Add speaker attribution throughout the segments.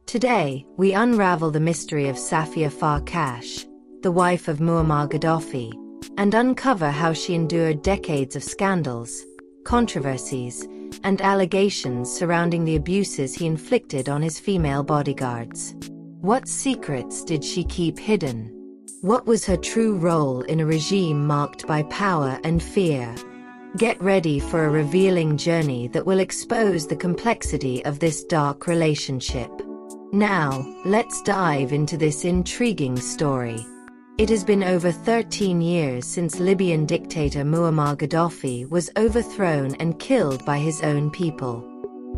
Speaker 1: Today, we unravel the mystery of Safia Farkash, the wife of Muammar Gaddafi, and uncover how she endured decades of scandals, controversies, and allegations surrounding the abuses he inflicted on his female bodyguards. What secrets did she keep hidden? What was her true role in a regime marked by power and fear? Get ready for a revealing journey that will expose the complexity of this dark relationship. Now, let's dive into this intriguing story. It has been over 13 years since Libyan dictator Muammar Gaddafi was overthrown and killed by his own people.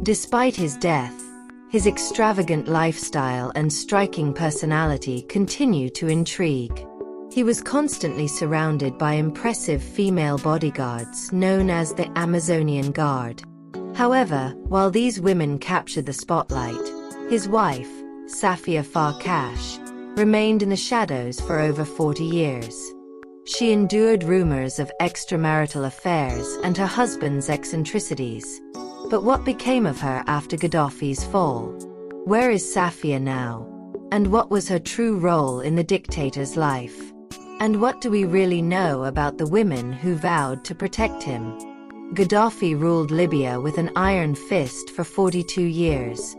Speaker 1: Despite his death, his extravagant lifestyle and striking personality continue to intrigue. He was constantly surrounded by impressive female bodyguards known as the Amazonian Guard. However, while these women captured the spotlight, his wife, Safia Farkash, remained in the shadows for over 40 years. She endured rumors of extramarital affairs and her husband's eccentricities. But what became of her after Gaddafi's fall? Where is Safia now? And what was her true role in the dictator's life? And what do we really know about the women who vowed to protect him? Gaddafi ruled Libya with an iron fist for 42 years,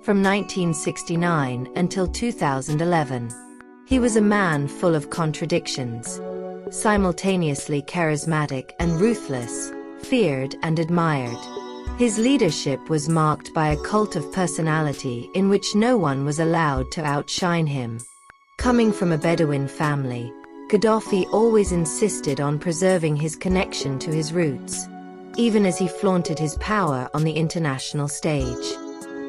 Speaker 1: from 1969 until 2011. He was a man full of contradictions, simultaneously charismatic and ruthless, feared and admired. His leadership was marked by a cult of personality in which no one was allowed to outshine him. Coming from a Bedouin family, Gaddafi always insisted on preserving his connection to his roots, even as he flaunted his power on the international stage.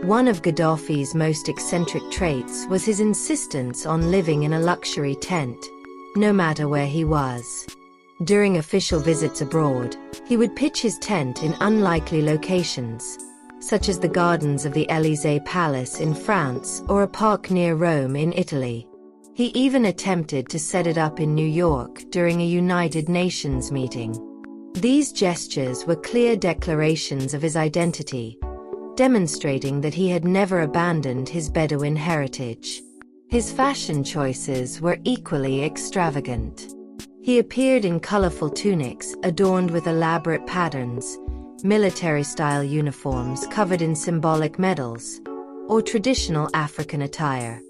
Speaker 1: One of Gaddafi's most eccentric traits was his insistence on living in a luxury tent, no matter where he was. During official visits abroad, he would pitch his tent in unlikely locations, such as the gardens of the Élysée Palace in France or a park near Rome in Italy. He even attempted to set it up in New York during a United Nations meeting. These gestures were clear declarations of his identity, demonstrating that he had never abandoned his Bedouin heritage. His fashion choices were equally extravagant. He appeared in colorful tunics adorned with elaborate patterns, military-style uniforms covered in symbolic medals, or traditional African attire.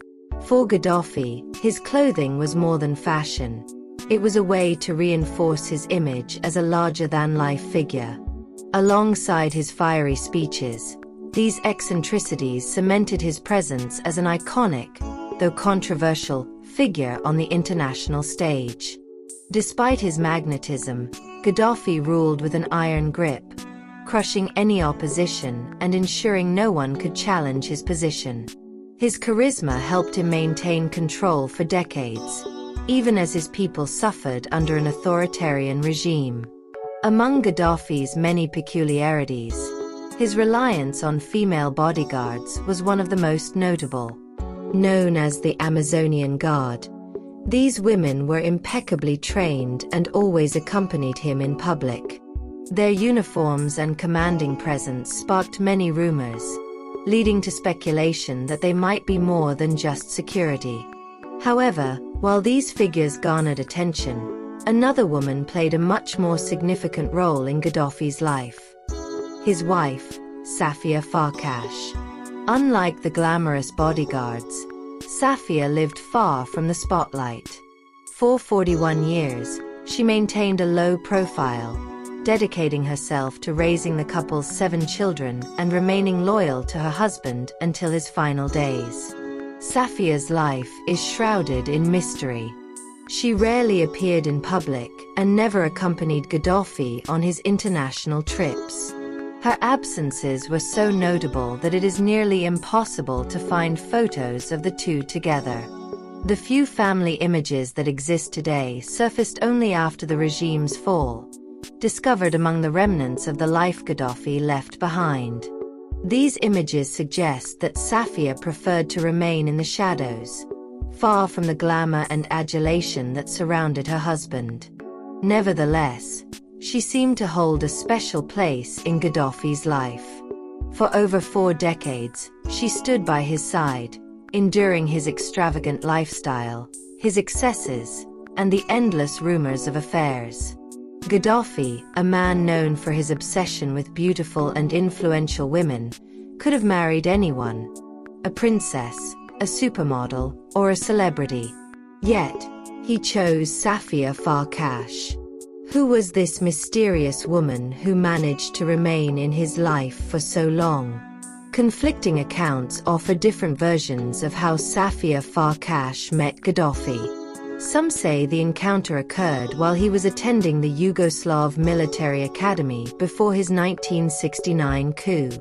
Speaker 1: For Gaddafi, his clothing was more than fashion. It was a way to reinforce his image as a larger-than-life figure. Alongside his fiery speeches, these eccentricities cemented his presence as an iconic, though controversial, figure on the international stage. Despite his magnetism, Gaddafi ruled with an iron grip, crushing any opposition and ensuring no one could challenge his position. His charisma helped him maintain control for decades, even as his people suffered under an authoritarian regime. Among Gaddafi's many peculiarities, his reliance on female bodyguards was one of the most notable. Known as the Amazonian Guard, these women were impeccably trained and always accompanied him in public. Their uniforms and commanding presence sparked many rumors, leading to speculation that they might be more than just security. However, while these figures garnered attention, another woman played a much more significant role in Gaddafi's life: his wife, Safia Farkash. Unlike the glamorous bodyguards, Safia lived far from the spotlight. For 41 years, she maintained a low profile, dedicating herself to raising the couple's 7 children and remaining loyal to her husband until his final days. Safia's life is shrouded in mystery. She rarely appeared in public and never accompanied Gaddafi on his international trips. Her absences were so notable that it is nearly impossible to find photos of the two together. The few family images that exist today surfaced only after the regime's fall, discovered among the remnants of the life Gaddafi left behind. These images suggest that Safia preferred to remain in the shadows, far from the glamour and adulation that surrounded her husband. Nevertheless, she seemed to hold a special place in Gaddafi's life. For over 4 decades, she stood by his side, enduring his extravagant lifestyle, his excesses, and the endless rumors of affairs. Gaddafi, a man known for his obsession with beautiful and influential women, could have married anyone: a princess, a supermodel, or a celebrity. Yet, he chose Safia Farkash. Who was this mysterious woman who managed to remain in his life for so long? Conflicting accounts offer different versions of how Safia Farkash met Gaddafi. Some say the encounter occurred while he was attending the Yugoslav Military Academy before his 1969 coup.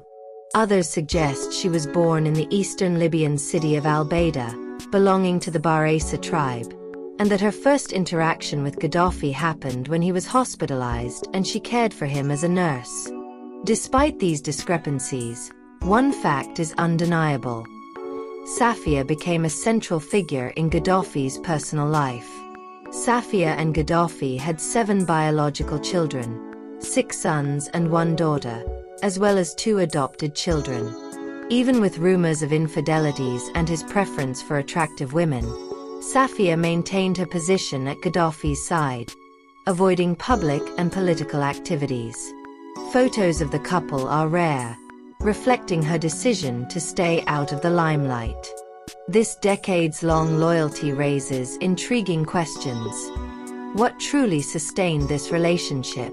Speaker 1: Others suggest she was born in the eastern Libyan city of Al-Baida, belonging to the Baresa tribe, and that her first interaction with Gaddafi happened when he was hospitalized and she cared for him as a nurse. Despite these discrepancies, one fact is undeniable: Safia became a central figure in Gaddafi's personal life. Safia and Gaddafi had 7 biological children, 6 sons and 1 daughter, as well as 2 adopted children. Even with rumors of infidelities and his preference for attractive women, Safia maintained her position at Gaddafi's side, avoiding public and political activities. Photos of the couple are rare, reflecting her decision to stay out of the limelight. This decades-long loyalty raises intriguing questions. What truly sustained this relationship?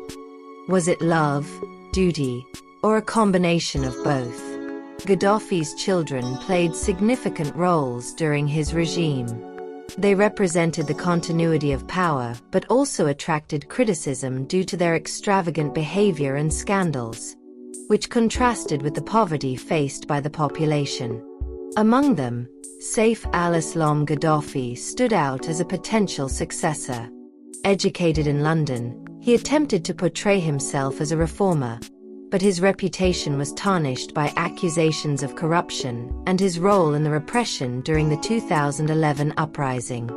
Speaker 1: Was it love, duty, or a combination of both? Gaddafi's children played significant roles during his regime. They represented the continuity of power, but also attracted criticism due to their extravagant behavior and scandals, which contrasted with the poverty faced by the population. Among them, Saif al-Islam Gaddafi stood out as a potential successor. Educated in London, he attempted to portray himself as a reformer, but his reputation was tarnished by accusations of corruption and his role in the repression during the 2011 uprising.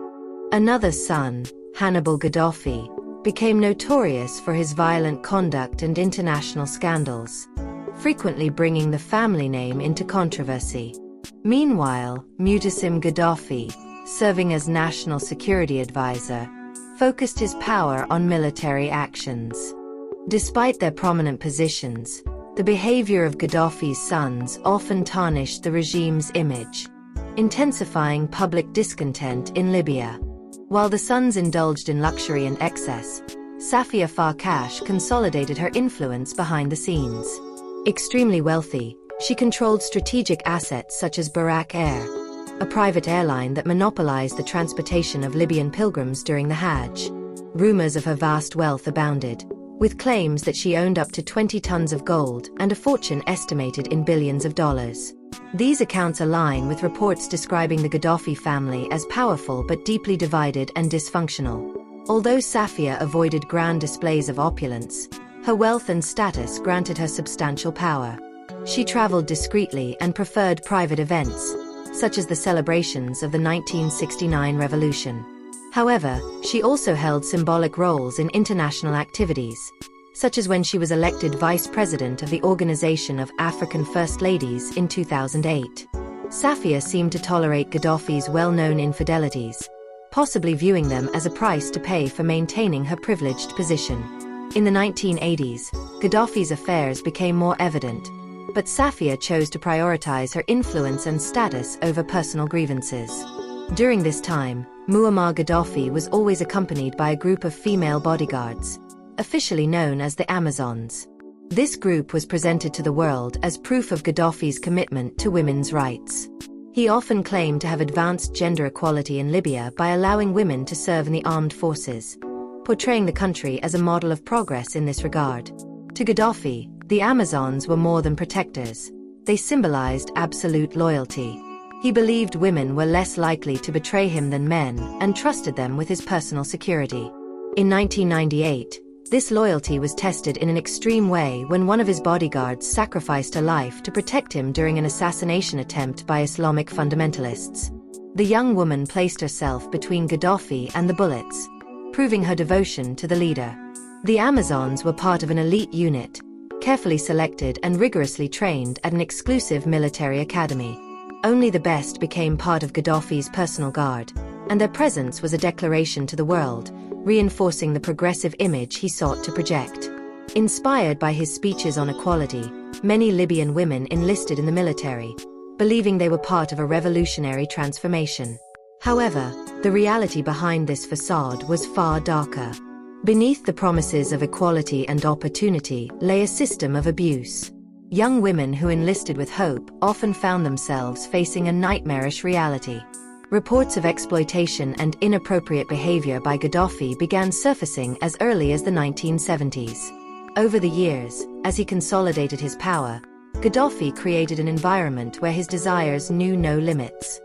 Speaker 1: Another son, Hannibal Gaddafi, became notorious for his violent conduct and international scandals, frequently bringing the family name into controversy. Meanwhile, Mu'tasim Gaddafi, serving as National Security Advisor, focused his power on military actions. Despite their prominent positions, the behavior of Gaddafi's sons often tarnished the regime's image, intensifying public discontent in Libya. While the sons indulged in luxury and excess, Safia Farkash consolidated her influence behind the scenes. Extremely wealthy, she controlled strategic assets such as Barak Air, a private airline that monopolized the transportation of Libyan pilgrims during the Hajj. Rumors of her vast wealth abounded, with claims that she owned up to 20 tons of gold and a fortune estimated in billions of dollars. These accounts align with reports describing the Gaddafi family as powerful but deeply divided and dysfunctional. Although Safia avoided grand displays of opulence, her wealth and status granted her substantial power. She traveled discreetly and preferred private events, such as the celebrations of the 1969 revolution. However, she also held symbolic roles in international activities, such as when she was elected vice president of the Organization of African First Ladies in 2008. Safia seemed to tolerate Gaddafi's well-known infidelities, possibly viewing them as a price to pay for maintaining her privileged position. In the 1980s, Gaddafi's affairs became more evident, but Safia chose to prioritize her influence and status over personal grievances. During this time, Muammar Gaddafi was always accompanied by a group of female bodyguards, officially known as the Amazons. This group was presented to the world as proof of Gaddafi's commitment to women's rights. He often claimed to have advanced gender equality in Libya by allowing women to serve in the armed forces, portraying the country as a model of progress in this regard. To Gaddafi, the Amazons were more than protectors. They symbolized absolute loyalty. He believed women were less likely to betray him than men and trusted them with his personal security. In 1998, this loyalty was tested in an extreme way when one of his bodyguards sacrificed her life to protect him during an assassination attempt by Islamic fundamentalists. The young woman placed herself between Gaddafi and the bullets, proving her devotion to the leader. The Amazons were part of an elite unit, carefully selected and rigorously trained at an exclusive military academy. Only the best became part of Gaddafi's personal guard, and their presence was a declaration to the world, reinforcing the progressive image he sought to project. Inspired by his speeches on equality, many Libyan women enlisted in the military, believing they were part of a revolutionary transformation. However, the reality behind this facade was far darker. Beneath the promises of equality and opportunity lay a system of abuse. Young women who enlisted with hope often found themselves facing a nightmarish reality. Reports of exploitation and inappropriate behavior by Gaddafi began surfacing as early as the 1970s. Over the years, as he consolidated his power, Gaddafi created an environment where his desires knew no limits.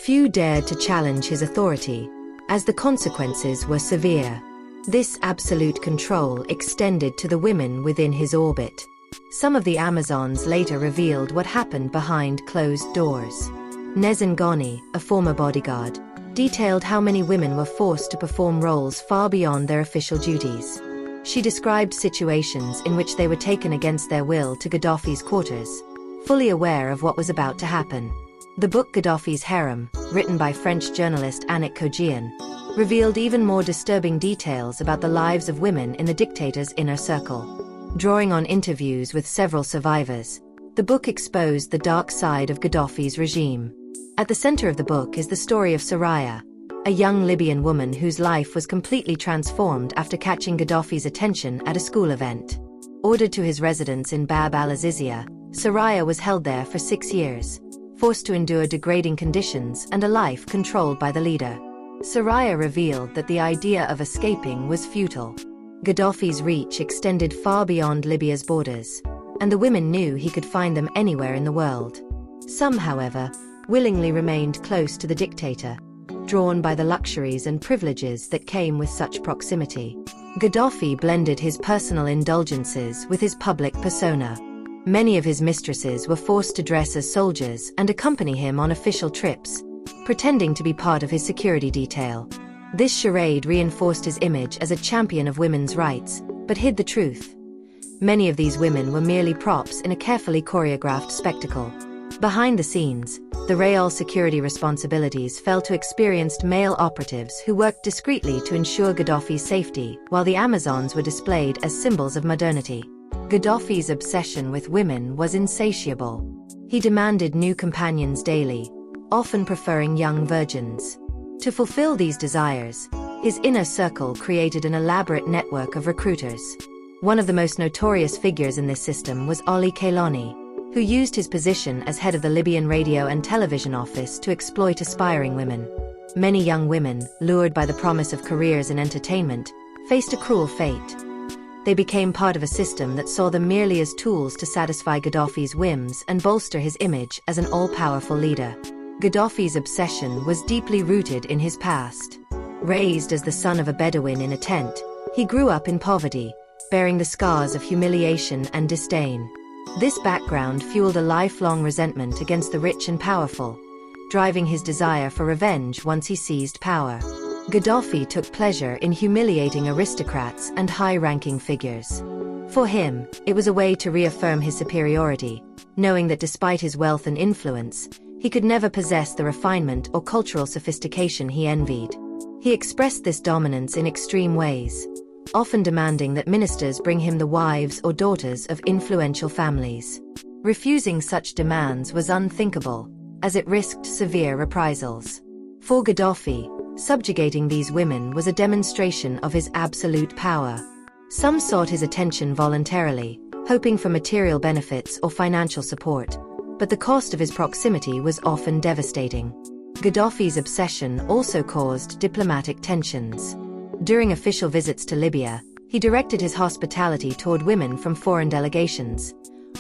Speaker 1: Few dared to challenge his authority, as the consequences were severe. This absolute control extended to the women within his orbit. Some of the Amazons later revealed what happened behind closed doors. Nezangani, a former bodyguard, detailed how many women were forced to perform roles far beyond their official duties. She described situations in which they were taken against their will to Gaddafi's quarters, fully aware of what was about to happen. The book Gaddafi's Harem, written by French journalist Annick Kojian, revealed even more disturbing details about the lives of women in the dictator's inner circle. Drawing on interviews with several survivors, the book exposed the dark side of Gaddafi's regime. At the center of the book is the story of Soraya, a young Libyan woman whose life was completely transformed after catching Gaddafi's attention at a school event. Ordered to his residence in Bab al-Azizia, Soraya was held there for 6 years, forced to endure degrading conditions and a life controlled by the leader. Soraya revealed that the idea of escaping was futile. Gaddafi's reach extended far beyond Libya's borders, and the women knew he could find them anywhere in the world. Some, however, willingly remained close to the dictator, drawn by the luxuries and privileges that came with such proximity. Gaddafi blended his personal indulgences with his public persona. Many of his mistresses were forced to dress as soldiers and accompany him on official trips, pretending to be part of his security detail. This charade reinforced his image as a champion of women's rights, but hid the truth. Many of these women were merely props in a carefully choreographed spectacle. Behind the scenes, the real security responsibilities fell to experienced male operatives who worked discreetly to ensure Gaddafi's safety, while the Amazons were displayed as symbols of modernity. Gaddafi's obsession with women was insatiable. He demanded new companions daily, often preferring young virgins. To fulfill these desires, his inner circle created an elaborate network of recruiters. One of the most notorious figures in this system was Ali Kaylani, who used his position as head of the Libyan radio and television office to exploit aspiring women. Many young women, lured by the promise of careers in entertainment, faced a cruel fate. They became part of a system that saw them merely as tools to satisfy Gaddafi's whims and bolster his image as an all-powerful leader. Gaddafi's obsession was deeply rooted in his past. Raised as the son of a Bedouin in a tent, he grew up in poverty, bearing the scars of humiliation and disdain. This background fueled a lifelong resentment against the rich and powerful, driving his desire for revenge once he seized power. Gaddafi took pleasure in humiliating aristocrats and high-ranking figures. For him, it was a way to reaffirm his superiority, knowing that despite his wealth and influence, he could never possess the refinement or cultural sophistication he envied. He expressed this dominance in extreme ways, often demanding that ministers bring him the wives or daughters of influential families. Refusing such demands was unthinkable, as it risked severe reprisals. For Gaddafi, subjugating these women was a demonstration of his absolute power. Some sought his attention voluntarily, hoping for material benefits or financial support, but the cost of his proximity was often devastating. Gaddafi's obsession also caused diplomatic tensions. During official visits to Libya, he directed his hospitality toward women from foreign delegations,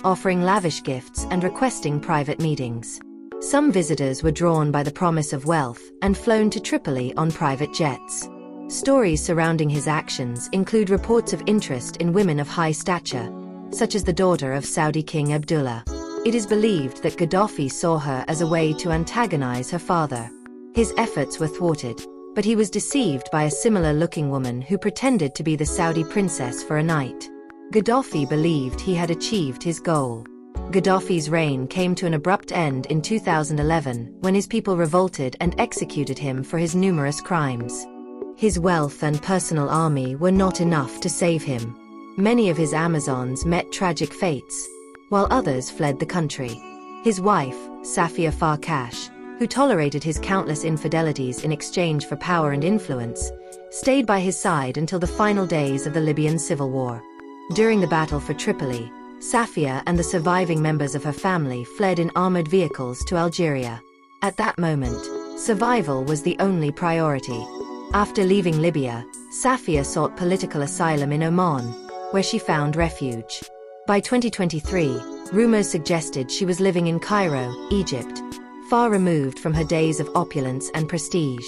Speaker 1: offering lavish gifts and requesting private meetings. Some visitors were drawn by the promise of wealth and flown to Tripoli on private jets. Stories surrounding his actions include reports of interest in women of high stature, such as the daughter of Saudi King Abdullah. It is believed that Gaddafi saw her as a way to antagonize her father. His efforts were thwarted, but he was deceived by a similar-looking woman who pretended to be the Saudi princess for a night. Gaddafi believed he had achieved his goal. Gaddafi's reign came to an abrupt end in 2011 when his people revolted and executed him for his numerous crimes. His wealth and personal army were not enough to save him. Many of his Amazons met tragic fates, while others fled the country. His wife, Safia Farkash, who tolerated his countless infidelities in exchange for power and influence, stayed by his side until the final days of the Libyan civil war. During the battle for Tripoli, Safia and the surviving members of her family fled in armored vehicles to Algeria. At that moment, survival was the only priority. After leaving Libya, Safia sought political asylum in Oman, where she found refuge. By 2023, rumors suggested she was living in Cairo, Egypt, far removed from her days of opulence and prestige.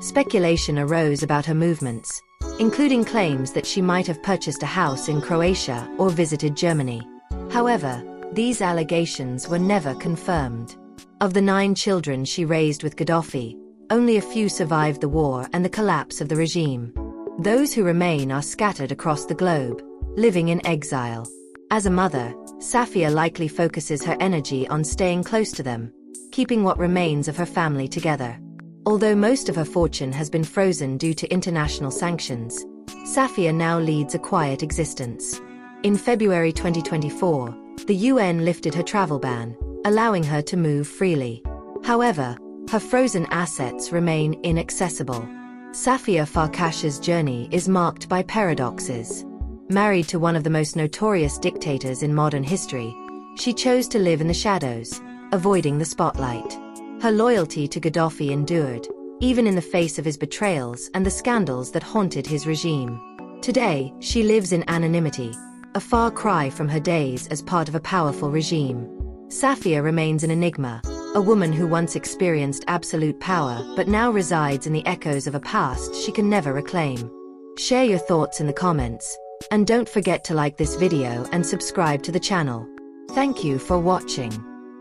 Speaker 1: Speculation arose about her movements, including claims that she might have purchased a house in Croatia or visited Germany. However, these allegations were never confirmed. Of the 9 children she raised with Gaddafi, only a few survived the war and the collapse of the regime. Those who remain are scattered across the globe, living in exile. As a mother, Safia likely focuses her energy on staying close to them, keeping what remains of her family together. Although most of her fortune has been frozen due to international sanctions, Safia now leads a quiet existence. In February 2024, the UN lifted her travel ban, allowing her to move freely. However, her frozen assets remain inaccessible. Safia Farkash's journey is marked by paradoxes. Married to one of the most notorious dictators in modern history, she chose to live in the shadows, avoiding the spotlight. Her loyalty to Gaddafi endured, even in the face of his betrayals and the scandals that haunted his regime. Today, she lives in anonymity, a far cry from her days as part of a powerful regime. Safia remains an enigma, a woman who once experienced absolute power but now resides in the echoes of a past she can never reclaim. Share your thoughts in the comments, and don't forget to like this video and subscribe to the channel. Thank you for watching.